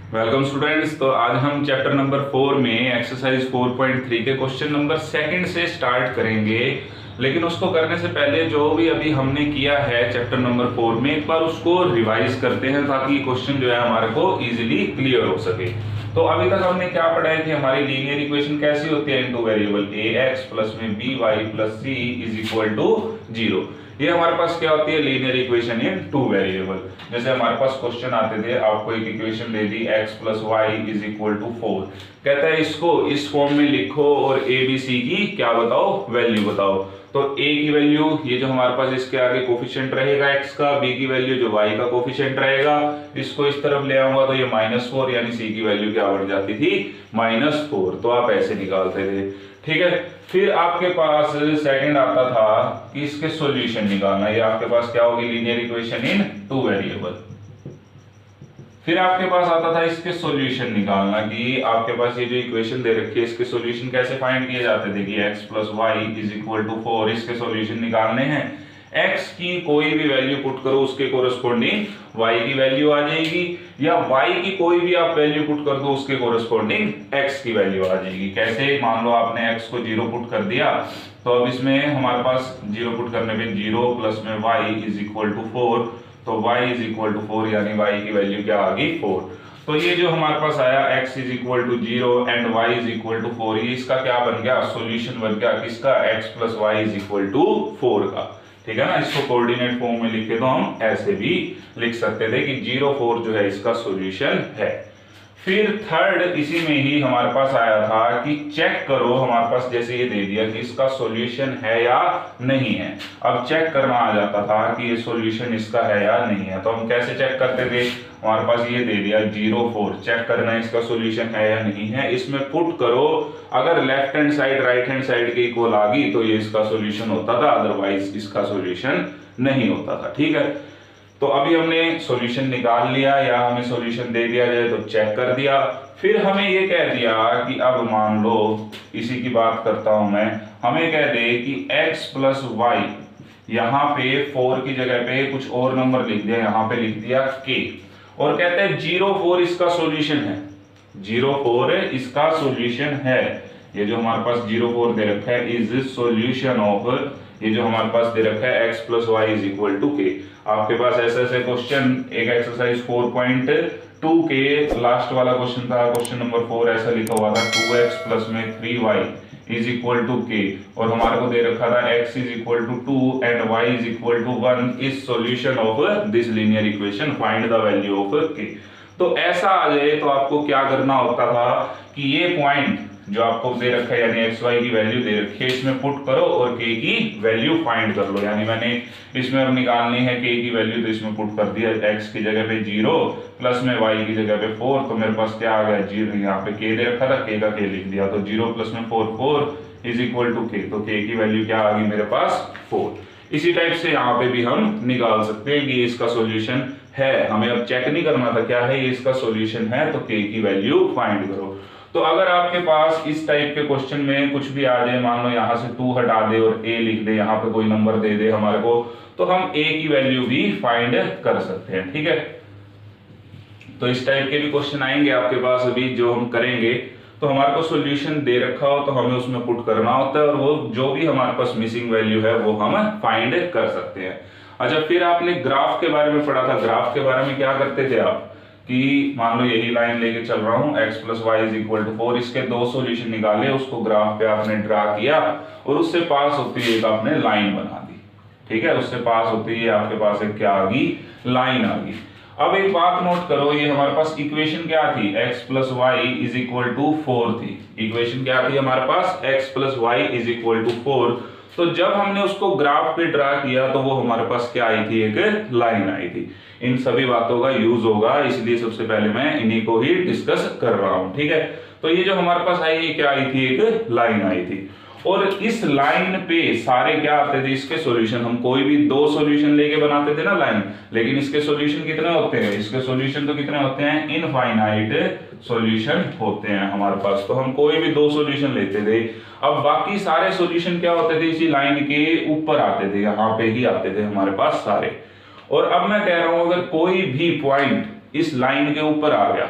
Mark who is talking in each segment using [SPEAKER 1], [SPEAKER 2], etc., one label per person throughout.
[SPEAKER 1] Welcome students. तो आज हम चैप्टर नंबर 4 में एक्सरसाइज 4.3 के क्वेश्चन नंबर सेकंड से स्टार्ट करेंगे। लेकिन उसको करने से पहले जो भी अभी हमने किया है चैप्टर नंबर 4 में एक बार उसको रिवाइज करते हैं ताकि क्वेश्चन जो है हमारे को इजीली क्लियर हो सके। तो अभी तक हमने क्या पढ़ा है कि हमारी लीनियर इक्वेशन कैसी होती है, in two variable a x plus में b y plus c is equal to 0। ये हमारे पास क्या होती है, linear equation in two variable. जैसे हमारे पास क्वेश्चन आते थे, आपको एक इक्वेशन दे दी x plus y is equal to 4, कहता है इसको इस फॉर्म में लिखो और a b c की क्या बताओ, वैल्यू बताओ। तो a की वैल्यू ये जो हमारे पास इसके आगे कोफिशिएंट रहेगा x का, b की वैल्यू जो y का कोफिशिएंट रहेगा, इसको इस तरफ ले आऊंगा तो ये -4, यानी c की वैल्यू क्या बन जाती थी, -4। तो आप ऐसे निकालते थे, ठीक है। फिर आपके पास सेकंड आता था कि इसके सॉल्यूशन निकालना। ये आपके पास क्या होगी, linear equation in two variable. फिर आपके पास आता था इसके सॉल्यूशन निकालना कि आपके पास ये जो इक्वेशन दे रखी है इसके सॉल्यूशन कैसे फाइंड किए जाते थे कि x plus y is equal to 4, इसके सॉल्यूशन निकालने हैं। x की कोई भी वैल्यू पुट करो उसके कोरस्पॉन्डिंग y की वैल्यू आ जाएगी, या y की कोई भी आप वैल्यू पुट कर दो उसके कोरस्पॉन्डिंग x की वैल्यू आ जाएगी। कैसे, मान लो आपने x को 0 पुट कर दिया, तो अब इसमें हमारे पास 0 पुट करने पे 0 प्लस में y इज इक्वल टू 4, तो y इज इक्वल टू 4 यानी y की वैल्यू क्या आ गई, 4। तो ये जो हमारे पास आया x is equal to 0 and y is equal to 4, ये इसका क्या बन गया, सॉल्यूशन बन गया किसका, x plus y is equal to 4 का। ठीक है ना। इसको कोऑर्डिनेट फॉर्म में लिखे तो हम ऐसे भी लिख सकते थे कि 0 4 जो है इसका सॉल्यूशन है। फिर थर्ड इसी में ही हमारे पास आया था कि चेक करो, हमारे पास जैसे ये दे दिया कि इसका सॉल्यूशन है या नहीं है। अब चेक करना आ जाता था कि ये सॉल्यूशन इसका है या नहीं है। तो हम कैसे चेक करते थे, हमारे पास ये दे दिया 0 4, चेक करना है इसका सॉल्यूशन है या नहीं है। इसमें पुट करो, अगर left hand side right hand side के इक्वल आ गई तो ये इसका सॉल्यूशन होता था, अदरवाइज इसका सॉल्यूशन नहीं होता था। ठीक है। तो अभी हमने सॉल्यूशन निकाल लिया या हमें सॉल्यूशन दे दिया जाए तो चेक कर दिया। फिर हमें ये कह दिया कि अब मान लो, इसी की बात करता हूं मैं, हमें कह दे कि x प्लस वाई, यहाँ पे 4 की जगह पे कुछ और नंबर लिख दिया, यहाँ पे लिख दिया k, और कहते हैं 0 4 इसका सॉल्यूशन है, 0 4 इसका सॉल्यूशन है। ये जो हमारे पास 0 4 दे रखा है इज सॉल्यूशन ऑफ, ये जो हमारे पास दे रखा है x plus y is equal to k. आपके पास ऐसे ऐसे क्वेश्चन, एक एक्सरसाइज 4.2 के लास्ट वाला क्वेश्चन था, क्वेश्चन नंबर 4, ऐसा लिखा हुआ था 2x प्लस में 3y इज इक्वल टू के, और हमारे को दे रखा था x is equal to 2 and y is equal to 1 is solution of this linear equation, find the value of k। तो ऐसा आ जाए तो आपको क्या करना होता था कि ये पॉइंट जो आपको दे रखा है यानी x y की वैल्यू दे रखी है, इसमें पुट करो और k की वैल्यू फाइंड कर लो। यानी मैंने इसमें अब निकालनी है k की वैल्यू, तो इसमें पुट कर दिया x की जगह पे 0 प्लस में y की जगह पे 4, तो मेरे पास क्या आ गया 0, यहाँ पे k दे रखा था, k का k लिख दिया, तो 0 प्लस में 4 4 इज इक्वल टू k, तो k की वैल्यू क्या आ गई मेरे पास 4। इसी टाइप से यहाँ पे भी हम निकाल सकते हैं कि इसका सॉल्यूशन है। हमें अब चेक नहीं करना था क्या है, ये इसका सॉल्यूशन है, तो k की वैल्यू फाइंड करो। तो अगर आपके पास इस टाइप के क्वेश्चन में कुछ भी आ जाए, मान लो यहाँ से 2 हटा दे और a लिख दे, यहाँ पे कोई नंबर दे दे हमारे को, तो हम a की वैल्यू भी फाइंड कर सकते हैं। ठीक है। तो इस टाइप के भी क्वेश्चन आएंगे आपके पास अभी जो हम करेंगे। तो हमारे को सॉल्यूशन दे रखा हो तो हमें उसमें पुट करना होता है, और वो जो भी हमारे पास मिसिंग वैल्यू है वो हम फाइंड कर सकते हैं। अच्छा, फिर आपने ग्राफ के बारे में पढ़ा था। ग्राफ के बारे में क्या करते थे आप कि मान लो यही लाइन लेके चल रहा हूं, x plus y is equal to 4, इसके 2 सॉल्यूशन निकाले, उसको ग्राफ पे आपने ड्रा किया और उससे पास होती है एक आपने लाइन बना दी। ठीक है। उससे पास होती है आपके पास एक क्या आ गई, लाइन आ गई। अब एक बात नोट करो, ये हमारे पास इक्वेशन क्या थी, x plus y is equal to 4 थी। इक्वेशन क्या थी हमारे पास, x plus y is equal to 4। तो जब हमने उसको ग्राफ पे ड्रा किया तो वो हमारे पास क्या आई थी, एक लाइन आई थी। इन सभी बातों का यूज होगा, इसलिए सबसे पहले मैं इन्हीं को ही डिस्कस कर रहा हूं। ठीक है। तो ये जो हमारे पास आई, ये क्या आई थी, एक लाइन आई थी, और इस लाइन पे सारे क्या आते थे, इसके सॉल्यूशन। हम कोई भी 2 सॉल्यूशन लेके बनाते थे ना लाइन, लेकिन इसके सॉल्यूशन कितने होते हैं, इसके सॉल्यूशन तो कितने होते हैं, इनफाइनाइट सॉल्यूशन होते हैं हमारे पास। तो हम कोई भी 2 सॉल्यूशन लेते थे, अब बाकी सारे सॉल्यूशन क्या होते थे, इसी लाइन के ऊपर आते थे, यहाँ पे ही आते थे हमारे पास सारे। और अब मैं कह रहा हूं अगर कोई भी पॉइंट इस लाइन के ऊपर आ गया,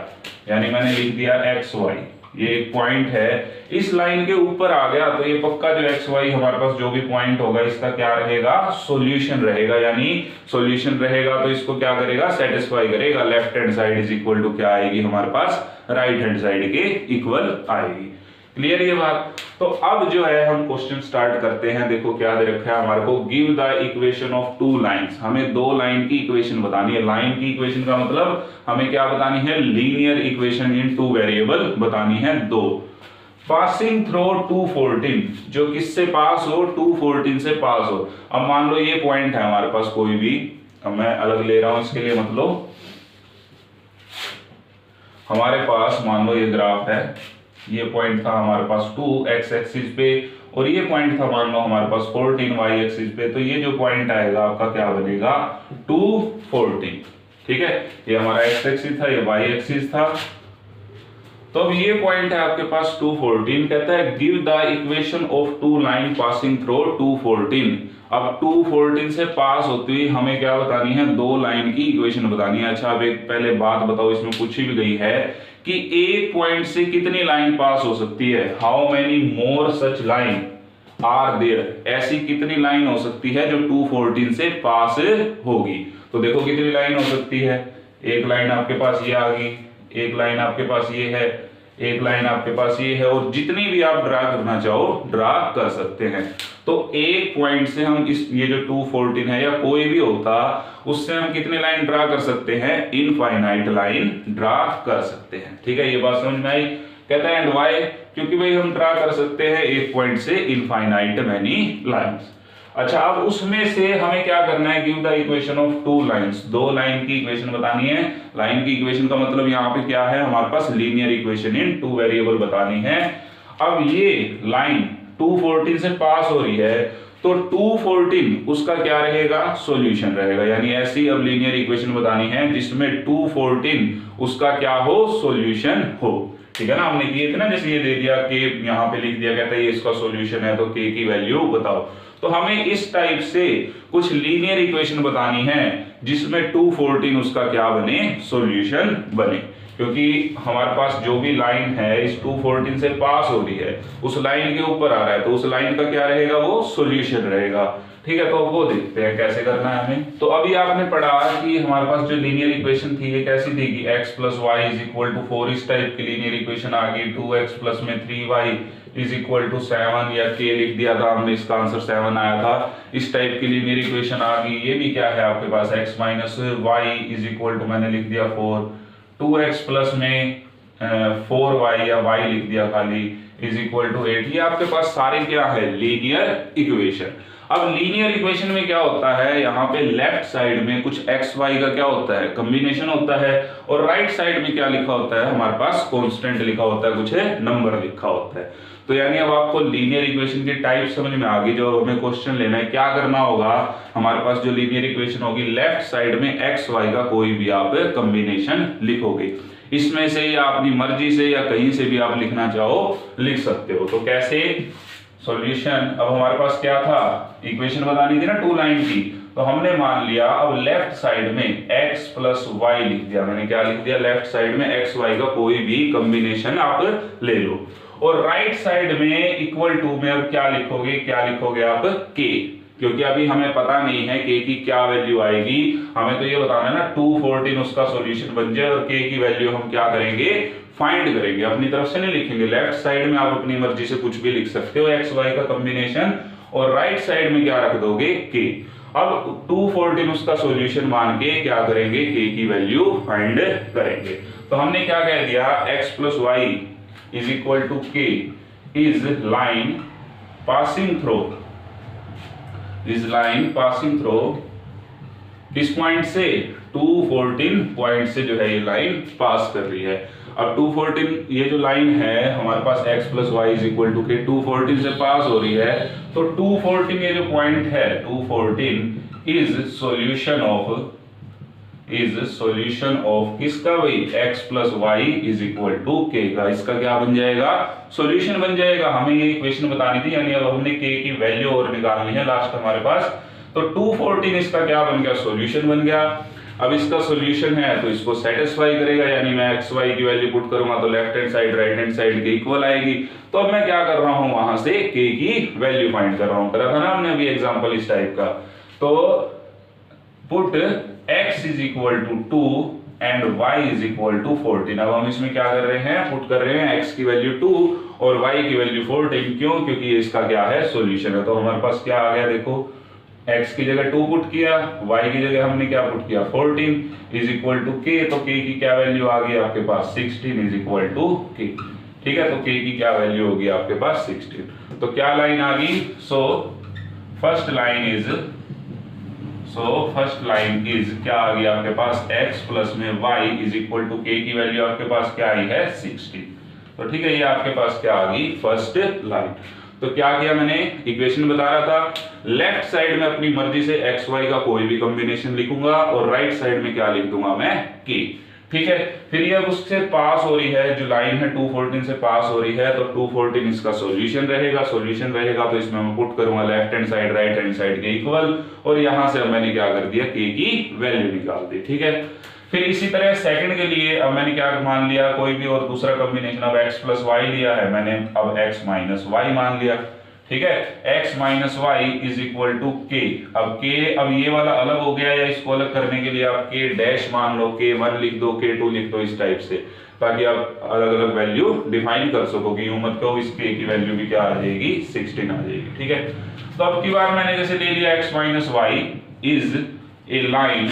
[SPEAKER 1] यानी मैंने लिख दिया एक्स वाई, ये एक पॉइंट है, इस लाइन के ऊपर आ गया तो ये पक्का जो एक्स वाई हमारे पास जो भी पॉइंट होगा इसका क्या रहेगा, सॉल्यूशन रहेगा। यानी सॉल्यूशन रहेगा तो इसको क्या करेगा, सेटिस्फाई करेगा। Left hand side is equal to क्या आएगी हमारे पास, राइट हैंड साइड के इक्वल आएगी। क्लियर ये बात। तो अब जो है हम क्वेश्चन स्टार्ट करते हैं। देखो क्या दे रखा है हमारे को, give the equation of two lines. हमें दो लाइन की इक्वेशन बतानी है। लाइन की इक्वेशन का मतलब हमें क्या बतानी है, linear equation in two variable बतानी है दो। पासिंग थ्रू 214, जो किससे पास हो, 214 से पास हो। अब मान लो ये पॉइंट है हमारे पास कोई भी, अब मैं अलग ले रहा हूं इसके लिए, मतलब हमारे पास मान लो ये ग्राफ है, ये पॉइंट था हमारे पास 2 एक्स एक्सिस पे और ये पॉइंट था मान लो हमारे पास 14 वाई एक्सिस पे। तो ये जो पॉइंट आएगा आपका क्या बनेगा, 214। ठीक है, ये हमारा एक्स एक्सिस था, ये वाई एक्सिस था। तो अब ये पॉइंट है आपके पास 214, कहता है give the equation of two line passing through 214। अब 214 से पास होती हुई हमें क्या बतानी है, दो लाइन की इक्वेशन बतानी है। अच्छा अब एक पहले बात बताओ, इसमें पूछी भी गई है कि एक पॉइंट से कितनी लाइन पास हो सकती है, how many more such line are there, ऐसी कितनी लाइन हो सकती है जो 214 से पास होगी। तो देखो कितनी लाइन हो सकती है, एक लाइन आपके पास ये आ गई, एक लाइन आपके पास ये है, एक लाइन आपके पास ये है, और जितनी भी आप ड्रा करना चाहो ड्रा कर सकते हैं। तो एक पॉइंट से हम इस ये जो 214 है या कोई भी होता, उससे हम कितने लाइन ड्रा कर सकते हैं, इनफाइनाइट लाइन ड्रा कर सकते हैं। ठीक है, ये बात समझ में आई। कहता है एंड वाई, क्योंकि भाई हम ड्रा कर सकते हैं एक पॉइंट से इनफाइनाइट मैनी लाइंस। अच्छा अब उसमें से हमें क्या करना है, give the equation of two lines, दो लाइन की इक्वेशन बतानी है। लाइन की इक्वेशन का मतलब यहाँ पे क्या है, हमारे पास linear equation in two variable बतानी है। अब ये लाइन 214 से पास हो रही है तो 214 उसका क्या रहेगा, सॉल्यूशन रहेगा। यानी ऐसी अब लीनियर इक्वेशन बतानी है जिसमें 214 उसका क्या हो, सॉल्यूशन हो। ठीक है ना, हमने किए थे ना, जैसे ये दे दिया कि यहाँ पे लिख दिया, कहता है ये इसका सॉल्यूशन है तो k की वैल्यू बताओ। तो हमें इस टाइप से कुछ लीनियर इक्वेशन बतानी है जिसमें 214 उसका क्या बने, सॉल्यूशन बने। क्योंकि हमारे पास जो भी लाइन है इस 214 से पास हो रही है, उस लाइन के ऊपर आ रहा है, तो उस लाइन का क्या रहेगा, वो सॉल्यूशन रहेगा। ठीक है, तो वो देखते हैं कैसे करना है हमें। तो अभी आपने पढ़ा कि हमारे पास जो लीनियर इक्वेशन थी ये कैसी थी कि x plus y is equal to 4, इस टाइप की लीनियर इक्वेशन आ गई। 2x प्लस में 3y इज इक्वल टू 7 या k लिख दिया था हमने, इसका आंसर 7 आया था। इस टाइप की लीनियर इक्वेशन आ गई। ये भी क्या है आपके पास, x minus y is equal to मैंने लिख दिया 4, 2x प्लस में 4y या y लिख दिया खाली इज इक्वल टू 8। ये आपके पास सारे क्या है, लीनियर इक्वेशन। अब लीनियर इक्वेशन में क्या होता है, यहाँ पे लेफ्ट साइड में कुछ x y का क्या होता है, कॉम्बिनेशन होता है, और राइट साइड में क्या लिखा होता है हमारे पास, कांस्टेंट लिखा होता है, कुछ नंबर लिखा होता है। तो यानी अब आपको लीनियर इक्वेशन की टाइप समझ में आ गई। जो हमें क्वेश्चन लेना है, क्या करना होगा, हमारे पास जो लीनियर इक्वेशन होगी लेफ्ट साइड में x y का कोई भी आप कॉम्बिनेशन लिखोगे। इसमें से या अपनी मर्जी से या कहीं से भी आप लिखना चाहो लिख सकते हो। तो कैसे, सॉल्यूशन, अब हमारे पास क्या था, इक्वेशन बतानी थी ना टू लाइन की, तो हमने मान लिया अब लेफ्ट साइड में x प्लस वाई लिख दिया। मैंने क्या लिख दिया, लेफ्ट साइड में x y का कोई भी कॉम्बिनेशन आप ले लो, और राइट साइड में इक्वल टू में अब क्या लिखोगे, क्या लिखोगे आप, k, क्योंकि अभी हमें पता नहीं है k की क्या वैल्यू आएगी। हमें तो ये बताना है ना 214 उसका सॉल्यूशन बन जाए, और k की वैल्यू हम क्या करेंगे, फाइंड करेंगे, अपनी तरफ से नहीं लिखेंगे। लेफ्ट साइड में आप अपनी मर्जी से कुछ भी लिख सकते हो, एक्स वाई का कॉम्बिनेशन, और राइट साइड में क्या रख दोगे, k। अब 214 उसका सॉल्यूशन मान के क्या करेंगे, k की वैल्यू फाइंड करेंगे। तो हमने क्या कह दिया, x plus y is equal to k is line passing through, is line passing through किस पॉइंट से, 214 पॉइंट से जो है ये लाइन पास कर रही है। अब 214 ये जो लाइन है हमारे पास x plus y is equal to k 214 से पास हो रही है, तो 214 ये जो पॉइंट है 214 is solution of, is solution of किसका, भाई x plus y is equal to k का। इसका क्या बन जाएगा, सॉल्यूशन बन जाएगा। हमें ये इक्वेशन बतानी थी, यानी अब हमने k की वैल्यू और निकालनी है लास्ट हमारे पास। तो 214 इसका क्या बन गया, सॉल्यूशन बन गया। अब इसका सॉल्यूशन है तो इसको सेटिस्फाई करेगा, यानी मैं एक्स वाई की वैल्यू पुट करूंगा तो left hand side right hand side के इक्वल आएगी। तो अब मैं क्या कर रहा हूं, वहां से k की वैल्यू फाइंड कर रहा हूं। करा था ना हमने अभी एग्जांपल इस टाइप का। तो put x is equal to 2 and y is equal to 14। अब हम इसमें क्या कर रहे हैं, पुट कर रहे हैं x की वैल्यू 2 और y की वैल्यू 14। क्यों? क्योंकि ये इसका क्या है, सॉल्यूशन है। तो हमारे पास क्या आ गया, देखो x की जगह 2 पुट किया, y की जगह हमने क्या पुट किया 14 इज इक्वल टू k। तो k की क्या वैल्यू आ गई आपके पास 16 इज इक्वल टू k। ठीक है, तो k की क्या वैल्यू होगी आपके पास 16। तो क्या लाइन आ गई, सो फर्स्ट लाइन इज क्या आ गई आपके पास x प्लस में y is equal to k की वैल्यू आपके पास क्या आई है 16। तो ठीक है, ये आपके पास क्या आ गई फर्स्ट लाइन। तो क्या किया मैंने, इक्वेशन बता रहा था, लेफ्ट साइड में अपनी मर्जी से एक्स वाई का कोई भी कॉम्बिनेशन लिखूंगा और राइट साइड में क्या लिख दूंगा मैं k। ठीक है, फिर ये उससे पास हो रही है, जो लाइन है 214 से पास हो रही है, तो 214 इसका सॉल्यूशन रहेगा। सॉल्यूशन रहेगा तो इसमें मैं पुट करूंगा left hand side right hand side के इक्वल, और यहां से अब मैंने क्या कर दिया, k की वैल्यू निकाल दी। ठीक है, फिर इसी तरह सेकंड के लिए अब मैंने क्या मान लिया, कोई भी और दूसरा कॉम्बिनेशन। अब x प्लस वाई लिया है मैंने, अब x माइनस वाई मान लिया। ठीक है, x minus y is equal to k। अब ये वाला अलग हो गया, या इसको अलग करने के लिए आप k डैश मान लो, k1 लिख दो, k2 लिख दो, इस टाइप से, ताकि आप अलग अलग वैल्यू डिफाइन कर सको कि यूं मत कहो इस k की वैल्यू भी क्या आ जाएगी 16 आ जाएगी। ठीक है, तो अब की बार मैंने जैसे ले लिया x minus y is a line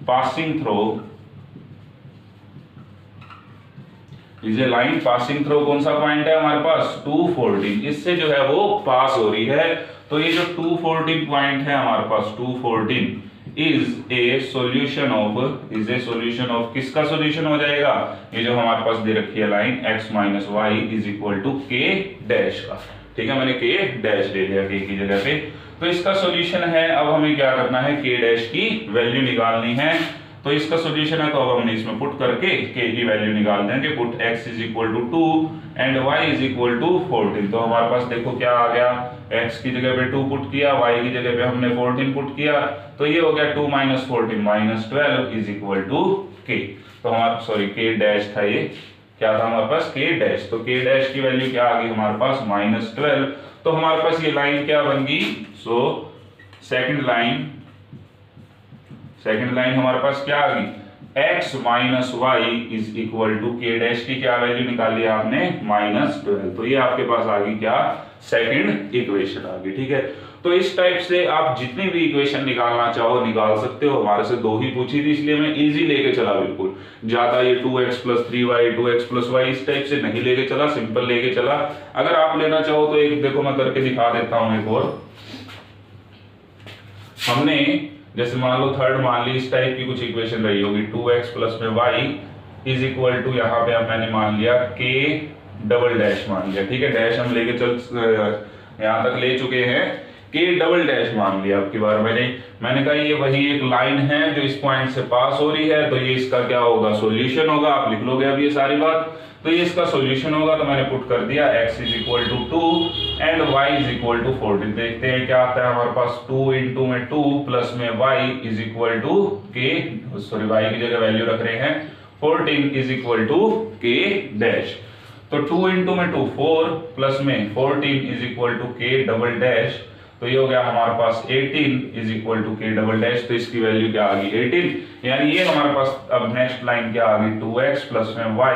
[SPEAKER 1] passing through is a line passing through, कौन सा पॉइंट है हमारे पास 214, इससे जो है वो पास हो रही है। तो ये जो 214 पॉइंट है हमारे पास 214 इज ए सॉल्यूशन ऑफ किसका सॉल्यूशन हो जाएगा, ये जो हमारे पास दे रखी है line x minus y is equal to k dash का। ठीक है, मैंने k डैश ले लिया k की जगह पे, तो इसका सॉल्यूशन है। अब हमें क्या करना है, k डैश की वैल्यू निकालनी है। तो इसका सॉल्यूशन है, तो अब हमने इसमें पुट करके k की वैल्यू निकाल देंगे। Put x is equal to 2 and y is equal to 14। तो हमारे पास देखो क्या आ गया, x की जगह पे 2 पुट किया, y की जगह पे हमने 14 पुट किया, तो ये हो गया 2 minus 14 minus 12 is equal to k। तो हमारा सॉरी k डैश था, ये क्या था हमारे पास k डैश। तो k डैश की वैल्यू क्या आ गई हमारे पास माइनस 12। तो हमारे पास ये लाइन क्या बन गई, सो सेकंड लाइन हमारे पास क्या आ गई, x minus y is equal to k dash की क्या वैल्यू निकाली आपने माइनस 12। तो ये आपके पास आ गई क्या, सेकंड इक्वेशन आ गई। ठीक है, तो इस टाइप से आप जितनी भी इक्वेशन निकालना चाहो निकाल सकते हो। हमारे से 2 ही पूछी थी, इसलिए मैं इजी लेके चला, बिल्कुल ज्यादा ये 2x plus 3y 2x plus y इस टाइप से नहीं लेके चला, सिंपल लेके चला। अगर आप लेना चाहो तो एक देखो मैं करके दिखा देता हूं। एक और हमने जैसे मान लो थर्ड मान ली, इस टाइप की कुछ इक्वेशन रही होगी, 2x प्लस में y इज इक्वल टू, यहाँ पे अब मैंने मान लिया k डबल डैश मान लिया। ठीक है, डैश हम लेके चल यहाँ तक ले चुके हैं, k डबल डैश मान लिया। अब की बार मैंने कहा ये वही एक लाइन है जो इस पॉइंट से पास हो रही है, तो ये इसका क्या होगा, सॉल्यूशन होगा। आप लिख लोगे अब ये सारी बात, तो ये इसका सॉल्यूशन होगा। तो मैंने पुट कर दिया x is equal to 2 and y is equal to 14। देखते हैं क्या आता है हमारे पास, 2 इंटू में 2 प्लस में y is equal to k, sorry y की जगह वैल्यू रख रहे हैं 14 is equal to k dash. तो 2 इंटू में 2 4 प्लस में 14 is equal to k double dash. तो ये हो गया हमारे पास 18 is equal to k double dash. तो इसकी वैल्यू क्या आ गई 18, यानी ये हमारे पास अब नेक्स्ट लाइन क्या आ गई 2x प्लस में y,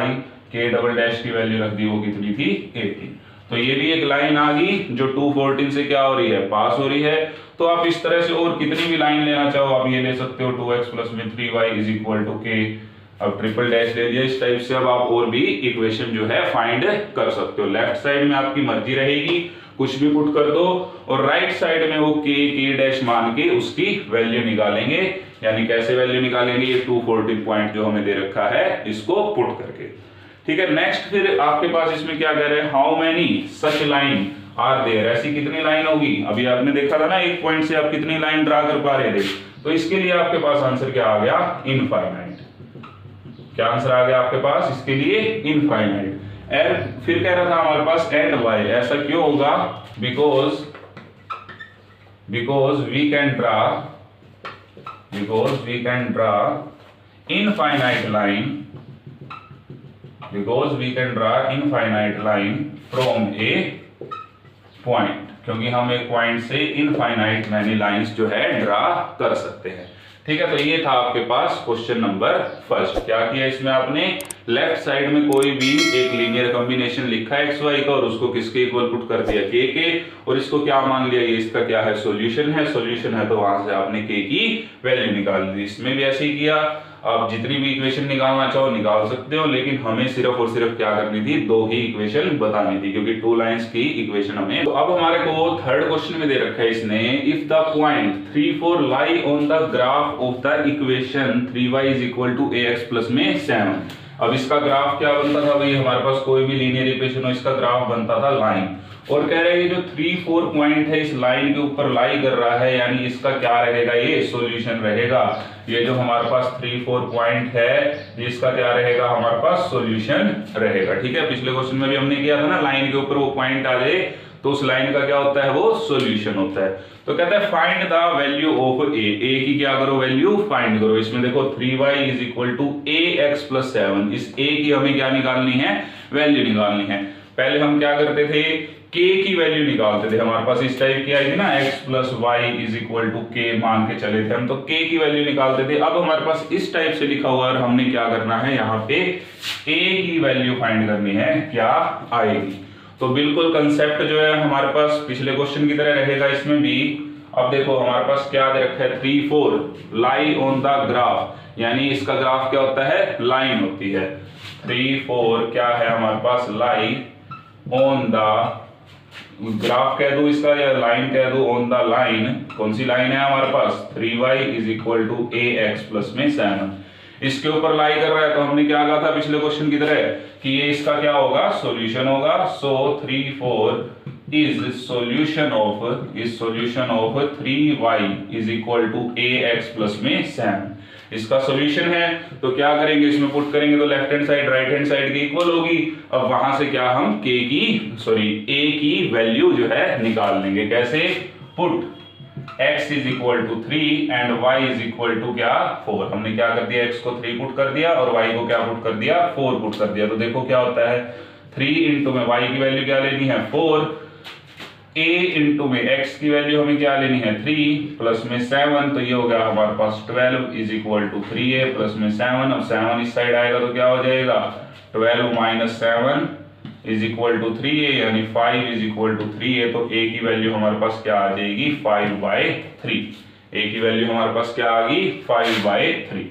[SPEAKER 1] k डबल डैश की वैल्यू रख दी, वो कितनी थी 18। तो ये भी एक लाइन आ गई जो 214 से क्या हो रही है, पास हो रही है। तो आप इस तरह से और कितनी भी लाइन लेना चाहो आप ये ले सकते हो, 2x प्लस में 3y is equal to k। अब ट्रिपल डैश ले लिया, इस टाइप से अब आप और भी इक्वेशन जो है फाइंड कर सकते हो। लेफ्ट साइड में आपकी मर्जी रहेगी, कुछ भी पुट कर दो, और राइट साइड में वो k डैश मान के उसकी वैल्यू निकालेंगे। यानी कैसे वैल्यू निकालेंगे, ये 214 पॉइंट जो हमें दे रखा है इसको पुट करके। ठीक है, नेक्स्ट फिर आपके पास इसमें क्या कह रहे हैं, how many such line are there, ऐसी कितनी लाइन होगी। अभी आपने देखा था ना एक पॉइंट से आप कितनी लाइन ड्रा कर पा रहे थे, तो इसके लिए आपके पास आंसर क्या आ गया, इनफाइनाइट। क्या आंसर आ गया आपके पास इसके लिए, इनफाइनाइट। फिर कह रहा था हमारे पास एंड वाई, ऐसा क्यों होगा, because we can draw because we can draw infinite line from a point, क्योंकि हम एक पॉइंट से इनफाइनाइट मैनी लाइंस जो है ड्रा कर सकते हैं। ठीक है, तो ये था आपके पास क्वेश्चन नंबर फर्स्ट। क्या किया इसमें आपने, लेफ्ट साइड में कोई भी एक लीनियर कॉम्बिनेशन लिखा है एक्स वाई का और उसको किसके इक्वल पुट कर दिया, के, और इसको क्या मान लिया, ये इसका क्या है, सॉल्यूशन है, तो वहां से आपने के की वैल्यू निकाल दी। इसमें भी ऐसे ही किया, आप जितनी भी इक्वेशन निकालना चाहो निकाल सकते हो, लेकिन हमें सिर्फ और सिर्फ क्या करनी थी, 2 ही इक्वेशन बतानी थी, क्योंकि 2 लाइंस की इक्वेशन हमें। तो अब हमारे को थर्ड क्वेश्चन में दे रखा है इसने, if the point 3, 4 lie on the graph of the equation 3y = ax plus में 7। अब इसका ग्राफ क्या बनता था भाई, हमारे पास कोई भी लीनियर इक्वेशन हो इसका ग्राफ बनता था लाइन, और कह रहे हैं जो 3, 4 पॉइंट है इस लाइन के ऊपर लाई कर रहा है, यानी इसका क्या रहेगा, ये सॉल्यूशन रहेगा। ये जो हमारे पास 3, 4 पॉइंट है इसका क्या रहेगा, हमारे पास सॉल्यूशन रहेगा। ठीक है, पिछले क्वेश्चन में भी हमने किया था ना, लाइन के ऊपर वो पॉइंट आ जाए तो उस लाइन का क्या होता है, वो सॉल्यूशन होता है। तो कहता है फाइंड द वैल्यू ऑफ ए की क्या करो, वैल्यू फाइंड करो। इसमें देखो 3y = ax + 7, इस a की हमें क्या निकालनी है, वैल्यू निकालनी है। पहले हम क्या करते थे, k की वैल्यू निकालते थे, हमारे पास इस टाइप की आई थी ना, x + y = k मान के चले थे हम, तो k की वैल्यू निकालते थे। अब हमारे पास इस टाइप से लिखा हुआ है और हमने क्या करना है, यहाँ पे a की वैल्यू फाइंड करनी है, क्या आएगी। तो बिल्कुल कंसेप्ट जो है हमारे पास पिछले क्वेश्चन की तरह रहेगा इसमें भी। अब देखो हमारे पास क्या दे रखा है, 3, 4 लाई ऑन द ग्राफ, यानी इसका ग्राफ क्या होता है, लाइन होती है। 3, 4 क्या है हमारे पास, लाई ऑन द ग्राफ कह दो इसका, या लाइन कह दो, ऑन द लाइन। कौन सी लाइन है हमारे पास, 3y = ax प्लस में 7। इसके ऊपर लाई कर रहा है, तो हमने क्या कहा था पिछले क्वेश्चन की तरह कि ये इसका क्या होगा, सॉल्यूशन होगा। सो 3, 4 is solution of 3y = ax plus में 7। इसका सॉल्यूशन है, तो क्या करेंगे, इसमें पुट करेंगे तो left hand side right hand side के इक्वल होगी। अब वहां से क्या हम a की वैल्यू जो है निकाल लेंगे। कैसे, पुट x = 3 एंड y = क्या, 4। हमने क्या कर दिया, x को 3 पुट कर दिया और y को क्या पुट कर दिया, 4 पुट कर दिया। तो देखो क्या होता है, 3 इंटू में y की वैल्यू क्या लेनी है, 4, a इंटू में x की वैल्यू हमें क्या लेनी है, 3 प्लस में 7, तो ये हो गया हमारे पास 12 = 3a प्लस में 7। अब 7 इस साइड आएगा तो क्या हो जाएगा, 12 - 7 = 3a, यानी 5 = 3a। तो a की वैल्यू हमारे पास क्या आ जाएगी, 5/3। a की वैल्यू हमारे पास क्या आ गई, 5/3।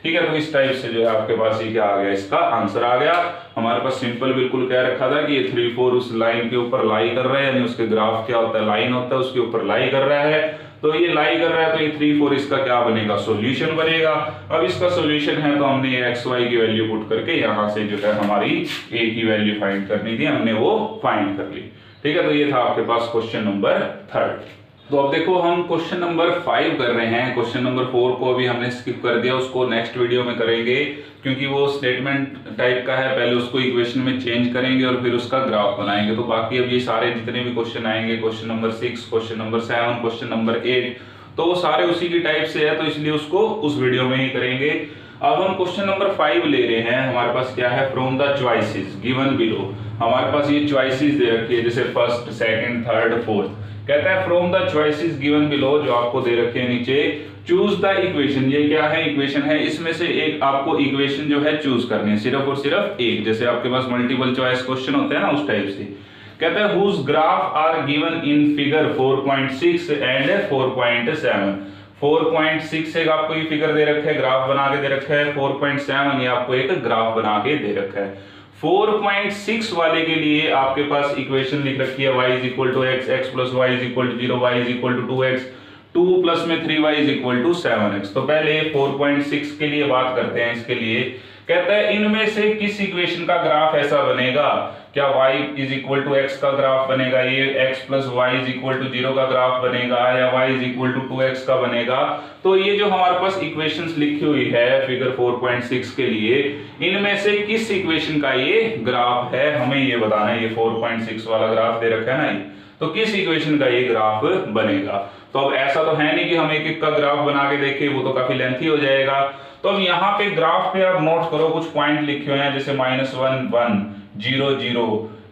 [SPEAKER 1] ठीक है, तो इस टाइप से जो है आपके पास ये क्या आ गया, इसका आंसर आ गया। हमारे पास सिंपल बिल्कुल क्या रखा था कि ये 3, 4 उस लाइन के ऊपर लाई कर रहा है, यानी उसके ग्राफ क्या होता है, लाइन होता है, उसके ऊपर लाई कर रहा है। तो ये लाई कर रहा है, तो ये 3, 4 इसका क्या बनेगा, सॉल्यूशन बनेगा। अब इसका सॉल्यूशन है तो हमने ये x, y की वैल्यू पुट करके यहाँ से जो है हमारी a की वैल्यू फाइंड करनी थी, हमने वो फाइंड कर ली। ठीक है, तो ये था आपके पास क्वेश्चन नंबर 3। तो अब देखो हम क्वेश्चन नंबर 5 कर रहे हैं। क्वेश्चन नंबर 4 को अभी हमने स्किप कर दिया, उसको नेक्स्ट वीडियो में करेंगे, क्योंकि वो स्टेटमेंट टाइप का है। पहले उसको इक्वेशन में चेंज करेंगे और फिर उसका ग्राफ बनाएंगे। तो बाकी अब ये सारे जितने भी क्वेश्चन आएंगे, question number 6, question number 7, question number 8, तो वो सारे उसी की टाइप से है, तो इसलिए उसको उस वीडियो में ही करेंगे। अब हम क्वेश्चन नंबर 5 ले रहे हैं। हमारे पास क्या है, from the choices given below. हमारे पास ये चॉइसेस दे रखी है, जैसे फर्स्ट, सेकंड, थर्ड, फोर्थ। कहता है from the choices given below, जो आपको दे रखे हैं नीचे, चूज द इक्वेशन। ये क्या है, इक्वेशन है, इसमें से एक आपको इक्वेशन जो है चूज करनी है, सिर्फ और सिर्फ एक। जैसे आपके पास मल्टीपल चॉइस क्वेश्चन होते हैं ना, उस टाइप से। कहता है whose graph are given in figure 4.6 and 4.7। 4.6 एक आपको ये फिगर दे रखा है, ग्राफ बना के दे रखा है। 4.7 ये आपको एक ग्राफ बना के दे रखा है। 4.6 वाले के लिए आपके पास इक्वेशन लिख रखी है, y = x, x + y = 0, y = 2x, 2 plus में 3y = 7x। तो पहले 4.6 के लिए बात करते हैं। इसके लिए कहता है इनमें से किस इक्वेशन का ग्राफ ऐसा बनेगा, क्या y = x का ग्राफ बनेगा, ये x + y = 0 का ग्राफ बनेगा, या y = 2x का बनेगा। तो ये जो हमारे पास इक्वेशंस लिखी हुई है फिगर 4.6 के लिए, इनमें से किस इक्वेशन का ये ग्राफ है, हमें ये बताना है। ये 4.6 वाला ग्राफ दे रखा है ना, तो किस इक्वेशन का ये ग्राफ बनेगा। तो तो अब ऐसा तो है नहीं कि हम एक एक का ग्राफ बना के देखें, वो तो काफी लेंथी हो जाएगा। तो अब यहाँ पे ग्राफ पे आप नोट करो, कुछ पॉइंट लिखे हुए हैं जैसे -1 1 0 0,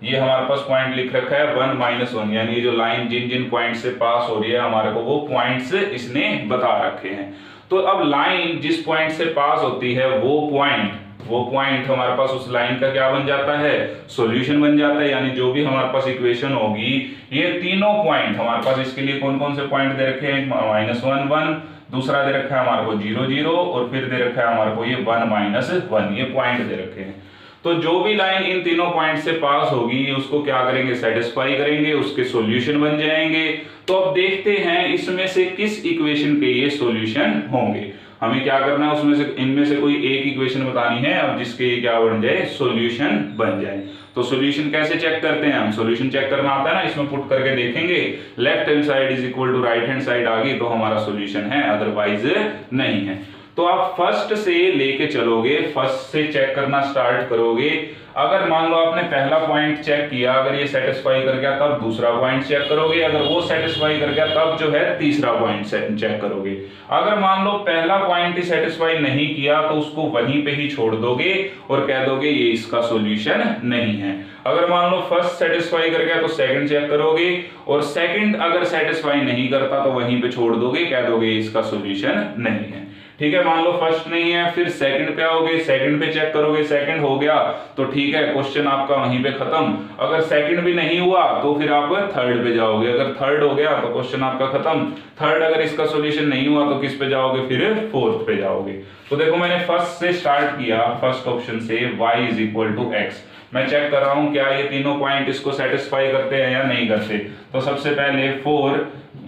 [SPEAKER 1] ये हमारे पास पॉइंट लिख रखा है 1 -1, यानी जो लाइन जिन जिन पॉइंट से पास हो रही है हमारे को वो पॉइंट्स इसने बता रखे हैं। तो अब लाइन जिस पॉइंट से पास होती है वो पॉइंट हमारे पास उस लाइन का क्या बन जाता है, सॉल्यूशन बन जाता है। यानी जो भी हमारे पास इक्वेशन होगी, ये तीनों पॉइंट हमारे पास, इसके लिए कौन कौन से पॉइंट दे रखे हैं, -1 1, दूसरा दे रखा है हमारे को 0 0, और फिर दे रखा है हमारे को ये 1 -1, ये पॉइंट दे रखे हैं। तो जो भी लाइन इन तीनों पॉइंट से पास होगी उसको क्या करेंगे, सेटिस्फाई करेंगे, उसके सॉल्यूशन बन जाएंगे। तो अब देखते हैं इसमें से किस इक्वेशन के ये सॉल्यूशन होंगे। हमें क्या करना है, उसमें से इनमें से कोई एक इक्वेशन बतानी है अब जिसके ये क्या बन जाए, सॉल्यूशन बन जाए। तो सॉल्यूशन कैसे चेक करते हैं हम, सॉल्यूशन चेक करना आता है ना, इसमें पुट करके देखेंगे, left hand side is equal to right hand side आ गई तो हमारा सॉल्यूशन है, अदरवाइज नहीं है। तो आप फर्स्ट से लेके चलोगे, फर्स्ट से चेक करना स्टार्ट करोगे। अगर मान लो आपने पहला पॉइंट चेक किया, अगर ये सेटिस्फाई कर गया तब दूसरा पॉइंट चेक करोगे, अगर वो सेटिस्फाई कर गया तब जो है तीसरा पॉइंट चेक करोगे। अगर मान लो पहला पॉइंट ही सेटिस्फाई नहीं किया तो उसको वहीं पे ही छोड़ दोगे और कह दोगे ये इसका सॉल्यूशन नहीं है। अगर मान लो फर्स्ट सेटिस्फाई कर गया तो सेकंड चेक करोगे, और सेकंड अगर सेटिस्फाई नहीं करता तो वहीं पे छोड़ दोगे, कह दोगे इसका सॉल्यूशन नहीं है। ठीक है, मान लो फर्स्ट नहीं है, फिर सेकंड पे आओगे, सेकंड पे चेक करोगे, सेकंड हो गया तो ठीक है, क्वेश्चन आपका वहीं पे खत्म। अगर सेकंड भी नहीं हुआ तो फिर आप थर्ड पे जाओगे, अगर थर्ड हो गया तो क्वेश्चन आपका खत्म। थर्ड अगर इसका सॉल्यूशन नहीं हुआ तो किस पे जाओगे, फिर फोर्थ पे जाओगे। तो देखो मैंने फर्स्ट से स्टार्ट किया, फर्स्ट ऑप्शन से y = x। मैं चेक कर रहा हूं क्या ये तीनों पॉइंट इसको सेटिस्फाई करते हैं या नहीं करते। तो सबसे पहले 4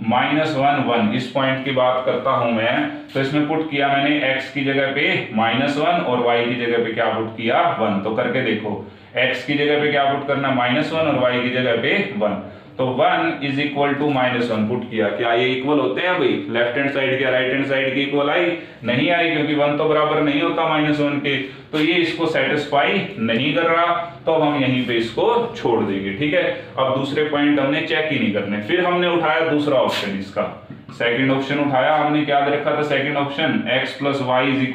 [SPEAKER 1] -1 1 इस पॉइंट की बात करता हूं मैं, तो इसमें पुट किया मैंने x की जगह पे -1 और y की जगह पे क्या पुट किया, 1। तो करके देखो, x की जगह पे क्या पुट करना, -1, और y की जगह पे 1। तो 1 = -1 पुट किया, क्या ये इक्वल होते हैं भाई, लेफ्ट हैंड साइड के राइट हैंड साइड की इक्वल आई, नहीं आई, क्योंकि 1 तो बराबर नहीं होता -1 के। तो ये इसको सेटिस्फाई नहीं कर रहा, तो हम यहीं पे इसको छोड़ देंगे। ठीक है, अब दूसरे पॉइंट हमने चेक ही नहीं करने। फिर हमने उठाया दूसरा ऑप्शन, इसका सेकंड ऑप्शन उठाया हमने, क्या दे रखा था सेकंड ऑप्शन, x + y =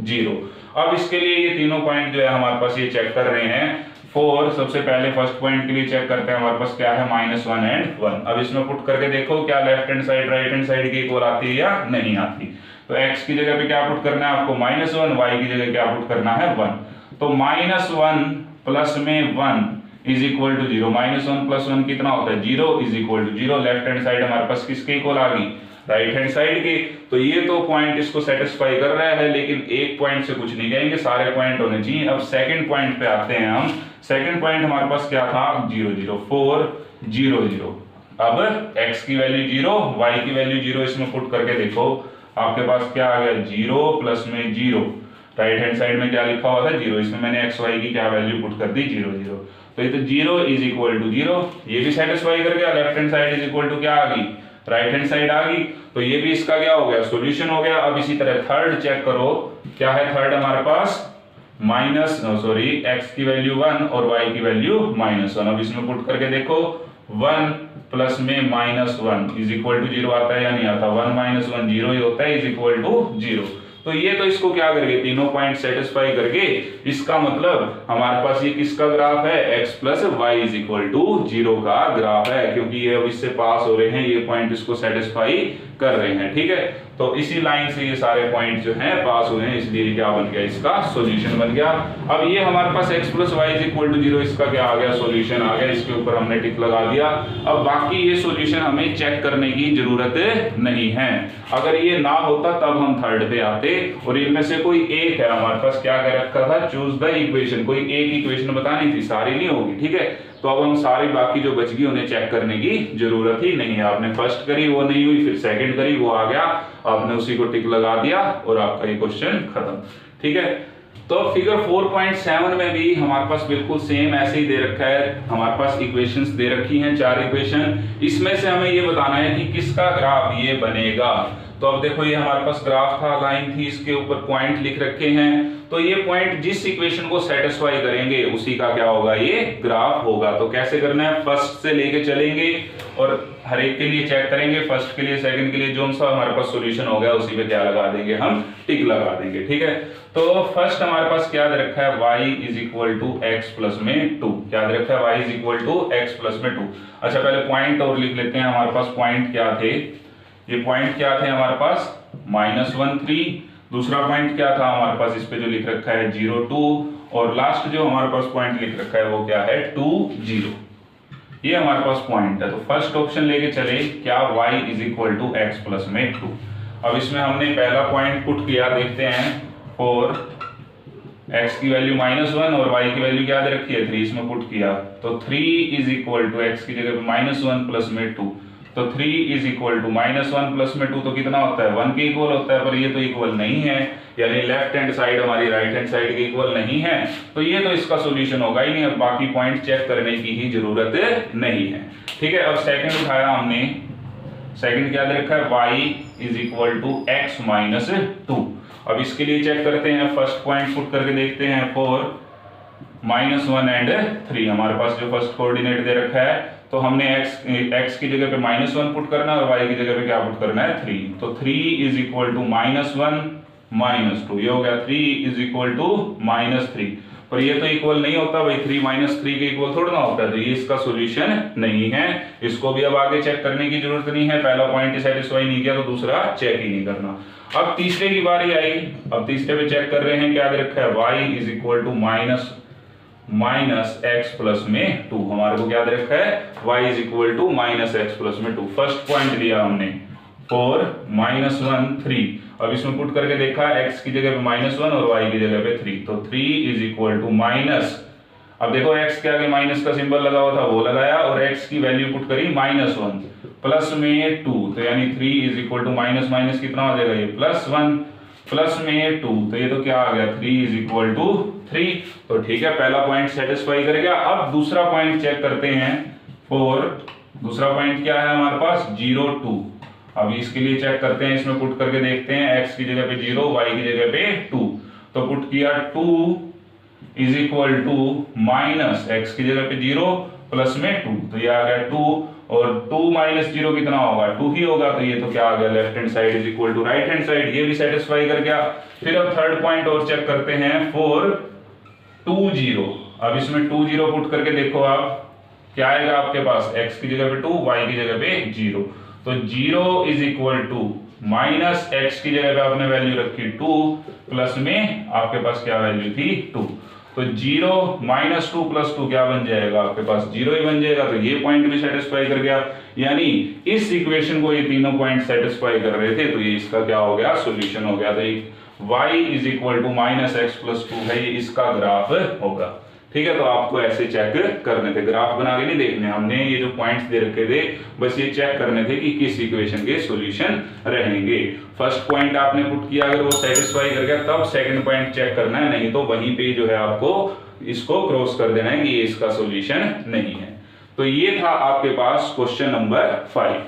[SPEAKER 1] 0। अब इसके लिए ये तीनों पॉइंट जो है हमारे पास ये चेक कर रहे हैं। 4 सबसे पहले फर्स्ट पॉइंट के लिए चेक करते हैं, हमारे पास क्या है, -1 और 1। अब इसमें पुट करके देखो क्या left hand side right hand side की इक्वल आती है या नहीं आती। तो x की जगह पे क्या पुट करना है आपको, -1, y की जगह क्या पुट करना है, 1। तो -1 प्लस में 1 = 0। -1 + 1 कितना होता है, 0 = 0। लेफ्ट हैंड साइड हमारे पास किसके इक्वल आ गई, राइट हैंड साइड के। तो ये तो पॉइंट इसको सेटिस्फाई कर रहा है, लेकिन एक पॉइंट से कुछ नहीं कहेंगे, सारे पॉइंट होने चाहिए। अब सेकंड पॉइंट पे आते हैं हम। सेकंड पॉइंट हमारे पास क्या था, 0 0 4 0 0। अब x की वैल्यू 0, y की वैल्यू 0, इसमें पुट करके देखो आपके पास क्या आ गया, 0 प्लस में 0। राइट हैंड साइड में क्या लिखा हुआ था, 0, इसमें मैंने x y की क्या वैल्यू पुट कर दी, 0 0। तो ये तो 0 = 0, ये भी सेटिस्फाई कर गया। लेफ्ट हैंड साइड = क्या आ गई, राइट हैंड साइड आ गई। तो ये भी इसका क्या हो गया, सॉल्यूशन हो गया। अब इसी तरह थर्ड चेक करो, क्या है थर्ड हमारे पास, x की वैल्यू 1 और y की वैल्यू -1। अब इसमें पुट करके देखो, 1 प्लस में -1 = 0 आता है या नहीं आता, 1 - 1 0 ही होता है, = 0। तो ये तो इसको क्या करके तीनों पॉइंट सेटिस्फाई करके, इसका मतलब हमारे पास ये किसका ग्राफ है, x + y = 0 का ग्राफ है, क्योंकि ये अब इससे पास हो रहे हैं, ये पॉइंट इसको सेटिस्फाई कर रहे हैं। ठीक है, तो इसी लाइन से ये सारे पॉइंट जो हैं पास हुए हैं, इसलिए क्या बन गया, इसका सॉल्यूशन बन गया। अब ये हमारे पास x + y = 0, इसका क्या आ गया, सॉल्यूशन आ गया। इसके ऊपर हमने टिक लगा दिया। अब बाकी ये सॉल्यूशन हमें चेक करने की जरूरत नहीं है। अगर ये ना होता तब हम थर्ड पे आते, और इनमें से कोई एक है हमारे पास, क्या कह रखा था, चूज द इक्वेशन, कोई एक इक्वेशन बतानी थी, सारी नहीं होगी। ठीक है, तो अब हम सारी बाकी जो बच गई उन्हें चेक करने की जरूरत ही नहीं है। आपने फर्स्ट करी वो नहीं हुई, फिर सेकंड करी वो आ गया, आपने उसी को टिक लगा दिया और आपका ये क्वेश्चन खत्म। ठीक है, तो फिगर 4.7 में भी हमारे पास बिल्कुल सेम ऐसे ही दे रखा है। हमारे पास इक्वेशंस दे रखी हैं, 4 इक्वेशन। इसमें से हमें ये बताना है कि किसका ग्राफ ये बनेगा। तो अब देखो ये हमारे पास ग्राफ था, लाइन थी, इसके ऊपर पॉइंट लिख रखे हैं, तो ये पॉइंट जिस इक्वेशन को सेटिस्फाई करेंगे उसी का क्या होगा, ये ग्राफ होगा। तो कैसे करना है, फर्स्ट से लेके चलेंगे और हर एक के लिए चेक करेंगे, फर्स्ट के लिए सेकंड के लिए जो सा हमारे पास सॉल्यूशन हो गया उसी पे क्या लगा देंगे, हम टिक लगा देंगे। ठीक है, तो फर्स्ट हमारे पास क्या दे रखा है, y = x प्लस में 2, क्या दे रखा है, y = x प्लस में 2। अच्छा पहले पॉइंट और लिख लेते हैं, हमारे पास पॉइंट क्या थे, ये पॉइंट क्या थे हमारे पास -1 3, दूसरा पॉइंट क्या था हमारे पास, इस पे जो लिख रखा है 0 2, और लास्ट जो हमारे पास पॉइंट लिख रखा है वो क्या है 2 0, ये हमारे पास पॉइंट है। तो फर्स्ट ऑप्शन लेके चले, क्या y = x प्लस में 2। अब इसमें हमने पहला पॉइंट पुट किया, देखते हैं, फॉर x की वैल्यू -1 और y की वैल्यू क्या दे रखी है 3, इसमें पुट किया, तो 3 = x की जगह पे -1 प्लस में 2, तो 3 = -1 प्लस में 2 तो कितना होता है, 1 के इक्वल होता है, पर ये तो इक्वल नहीं है, यानी लेफ्ट हैंड साइड हमारी राइट हैंड साइड के इक्वल नहीं है, तो ये तो इसका सॉल्यूशन होगा ही नहीं। अब बाकी पॉइंट चेक करने की ही जरूरत नहीं है। ठीक है, अब सेकंड उठाया हमने, सेकंड क्या दे रखा है, y = x - 2। अब इसके लिए चेक करते हैं, फर्स्ट पॉइंट पुट करके देखते हैं, फॉर -1 एंड 3, हमारे पास जो फर्स्ट कोऑर्डिनेट दे रखा है, तो हमने x की जगह पे -1 पुट करना है और y की जगह पे क्या पुट करना है 3, तो 3 = -1 - 2, ये हो गया 3 = -3, पर ये तो इक्वल नहीं होता भाई, 3 - 3 के इक्वल थोड़ा ना होता है, तो ये इसका सॉल्यूशन नहीं है। इसको भी अब आगे चेक करने की जरूरत नहीं है, पहला पॉइंट ही सेटिस्फाई नहीं किया तो दूसरा चेक ही नहीं करना। अब तीसरे की बारी आई, अब तीसरे पे चेक कर रहे हैं, क्या दे रखा है, y = -x प्लस में 2, हमारे को क्या दे रखा है, y = -x प्लस में 2। फर्स्ट पॉइंट लिया हमने, फॉर -1 3, अब इसमें पुट करके देखा, x की जगह पे -1 और y की जगह पे 3, तो 3 = अब देखो x के आगे माइनस का सिंबल लगा हुआ था वो लगाया, और x की वैल्यू पुट करी -1 प्लस में 2, तो यानी 3 = कितना हो जाएगा, ये +1 प्लस में 2, तो ये तो क्या आ गया, 3 = 3। तो ठीक है, पहला पॉइंट सेटिस्फाई कर गया। अब दूसरा पॉइंट चेक करते हैं, फॉर दूसरा पॉइंट क्या है हमारे पास 0 2। अब इसके लिए चेक करते हैं, इसमें पुट करके देखते हैं, x की जगह पे 0, y की जगह पे 2, तो पुट किया 2 = -x की जगह पे 0 प्लस में 2, तो ये आ गया 2, और 2 - 0 कितना होगा, 2 ही होगा, तो ये तो क्या आ गया, left hand side = right hand side, ये भी सेटिस्फाई कर गया। फिर अब थर्ड पॉइंट और चेक करते हैं, फॉर 2 0। अब इसमें 2 0 पुट करके देखो आप, क्या आएगा आपके पास, x की जगह पे 2, y की जगह पे 0, तो 0 = -x की जगह पे आपने वैल्यू रखी 2, प्लस में आपके पास क्या वैल्यू थी 2, तो 0 - 2 + 2 क्या बन जाएगा आपके पास, 0 ही बन जाएगा। तो ये पॉइंट भी सेटिस्फाई कर गया, यानी इस इक्वेशन को ये तीनों पॉइंट सेटिस्फाई कर रहे थे, तो ये इसका क्या हो गया, सॉल्यूशन हो गया। तो y = -x + 2 है, ये इसका ग्राफ होगा। ठीक है, तो आपको ऐसे चेक करने थे, ग्राफ बना के नहीं देखने, हमने ये जो पॉइंट्स दे रखे थे बस ये चेक करने थे कि किस इक्वेशन के सॉल्यूशन रहेंगे। फर्स्ट पॉइंट आपने पुट किया, अगर वो सेटिस्फाई कर गया तब सेकंड पॉइंट चेक करना है, नहीं तो वहीं पे जो है आपको इसको क्रॉस कर देना है कि ये इसका सॉल्यूशन नहीं है। तो ये था आपके पास क्वेश्चन नंबर 5।